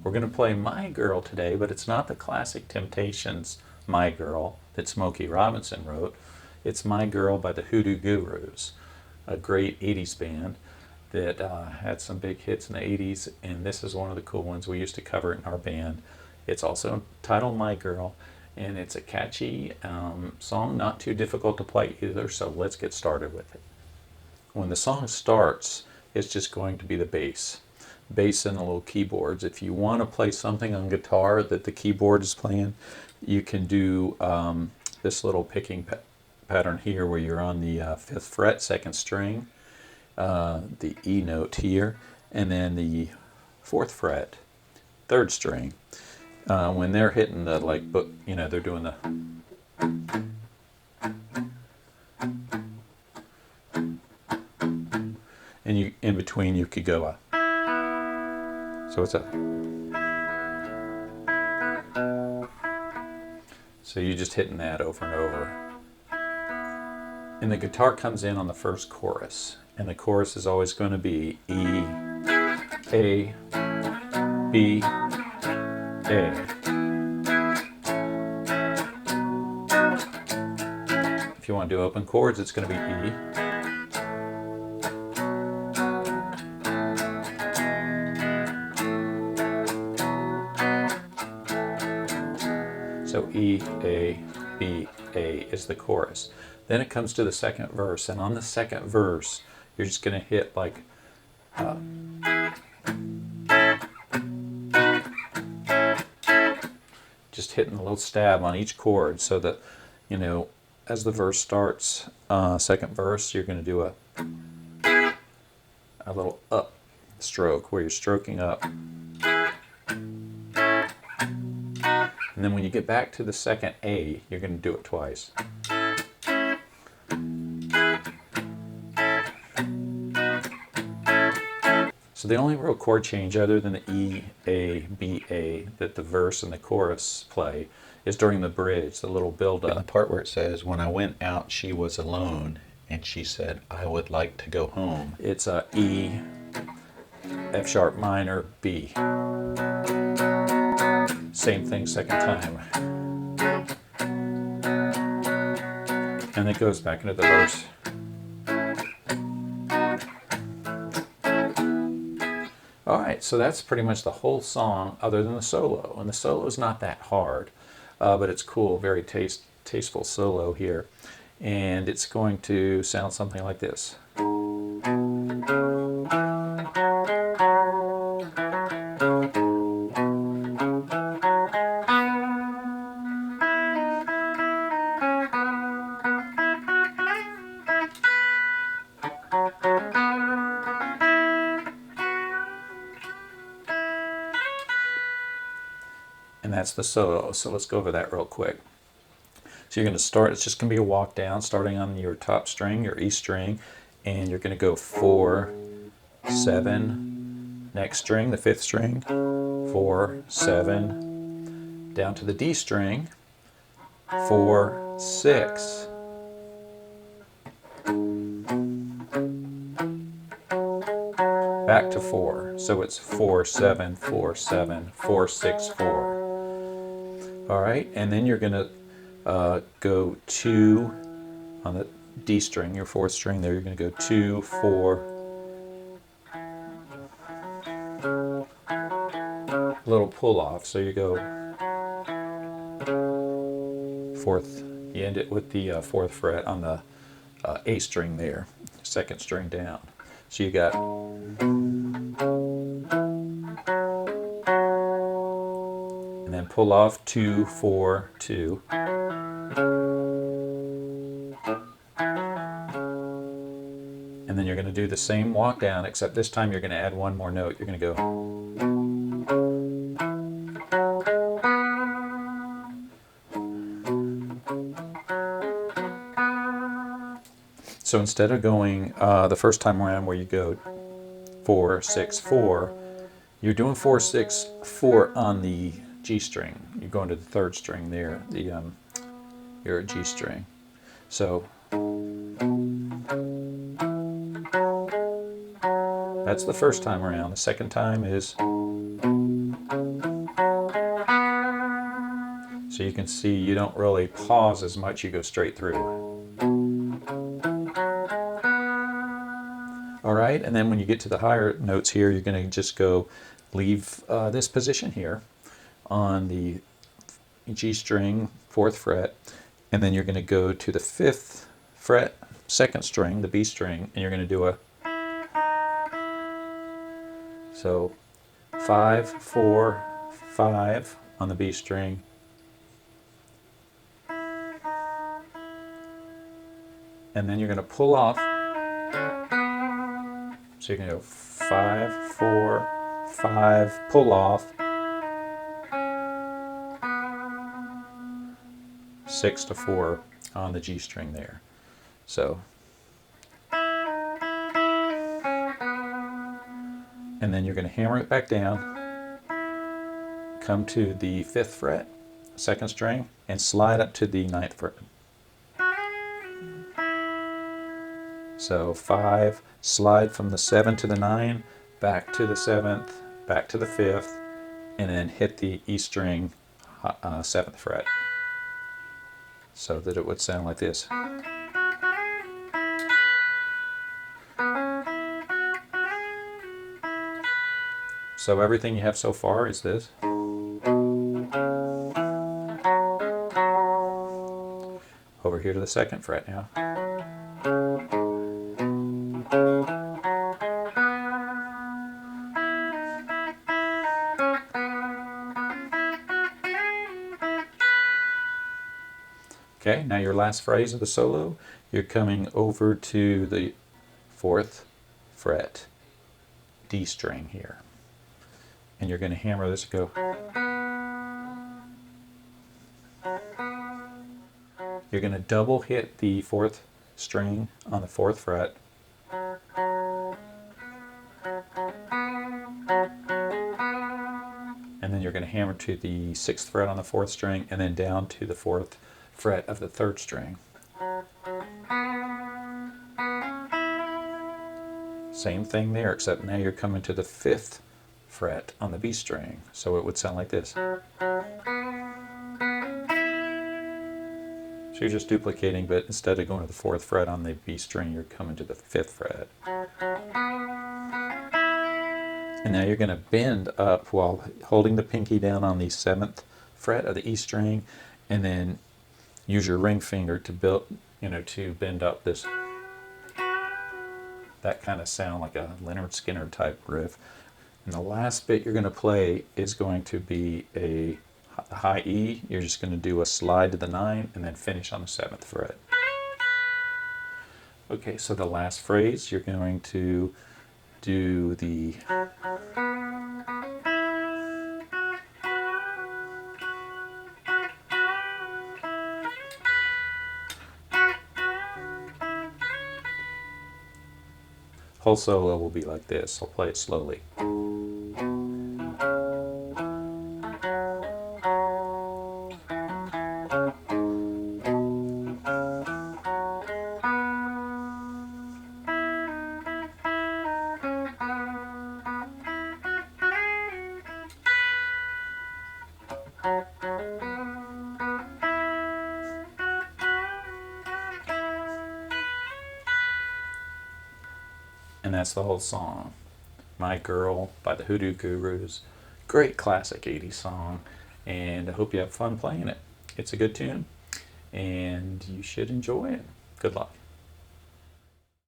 We're going to play My Girl today, but it's not the classic Temptations My Girl that Smokey Robinson wrote. It's My Girl by the Hoodu Gurus, a great 80s band that had some big hits in the 80s, and this is one of the cool ones. We used to cover it in our band. It's also titled My Girl, and it's a catchy song, not too difficult to play either, so let's get started with it. When the song starts, it's just going to be the bass and the little keyboards. If you want to play something on guitar that the keyboard is playing, you can do this little picking pattern here where you're on the 5th fret, 2nd string, the E note here, and then the 4th fret, 3rd string. When they're hitting the they're doing the and you in between you could go so it's so you're just hitting that over and over, and the guitar comes in on the first chorus, and the chorus is always going to be E, A, B, A. If you want to do open chords, it's going to be E. So E, A, B, A is the chorus. Then it comes to the second verse, and on the second verse, you're just going to hit like just hitting a little stab on each chord, so that, as the verse starts, second verse, you're going to do a little up stroke where you're stroking up. And then when you get back to the second A, you're going to do it twice. So the only real chord change other than the E, A, B, A that the verse and the chorus play is during the bridge, the little build-up. The part where it says, "When I went out, she was alone, and she said, I would like to go home." It's a E, F sharp minor, B. Same thing second time. And it goes back into the verse. Alright, so that's pretty much the whole song other than the solo. And the solo is not that hard, but it's cool, very tasteful solo here. And it's going to sound something like this. And that's the solo. So let's go over that real quick. So you're going to start, it's just going to be a walk down, starting on your top string, your E string, and you're going to go 4, 7, next string, the 5th string, 4, 7, down to the D string, 4, 6, back to 4. So it's 4, 7, 4, 7, 4, 6, 4. All right, and then you're going to go 2 on the D string, your 4th string there. You're going to go 2, 4, little pull off. So you go 4th, you end it with the 4th fret on the A string there, 2nd string down. So you got and then pull off 2, 4, 2. And then you're going to do the same walk down, except this time you're going to add one more note. You're going to go. So instead of going the first time around where you go 4, 6, 4, you're doing 4, 6, 4 on the G string. You're going to the 3rd string there, your G string. So that's the first time around. The second time is So you can see you don't really pause as much, you go straight through. All right, and then when you get to the higher notes here, you're going to just go leave this position here on the G string, 4th fret, and then you're going to go to the 5th fret, 2nd string, the B string, and you're going to do a, so 5, 4, 5 on the B string, and then you're going to pull off, so you're going to go 5, 4, 5, pull off, 6 to 4 on the G string there. So, and then you're going to hammer it back down, come to the 5th fret, 2nd string, and slide up to the 9th fret. So 5, slide from the 7 to the 9, back to the 7th, back to the 5th, and then hit the E string, 7th fret. So that it would sound like this. So everything you have so far is this. Over here to the 2nd fret now. Okay, now your last phrase of the solo, you're coming over to the 4th fret, D string here. And you're going to hammer this, go. You're going to double hit the 4th string on the 4th fret. And then you're going to hammer to the 6th fret on the 4th string, and then down to the 4th fret of the 3rd string. Same thing there, except now you're coming to the 5th fret on the B string, so it would sound like this. So you're just duplicating, but instead of going to the 4th fret on the B string, you're coming to the 5th fret. And now you're going to bend up while holding the pinky down on the 7th fret of the E string, and then use your ring finger to build, to bend up this, that kind of sound like a Leonard Skinner type riff. And the last bit you're going to play is going to be a high E. You're just going to do a slide to the 9 and then finish on the 7th fret. Okay, so the last phrase, you're going to do the whole solo will be like this. I'll play it slowly. And that's the whole song. My Girl by the Hoodu Gurus. Great classic 80s song, and I hope you have fun playing it. It's a good tune, and you should enjoy it. Good luck.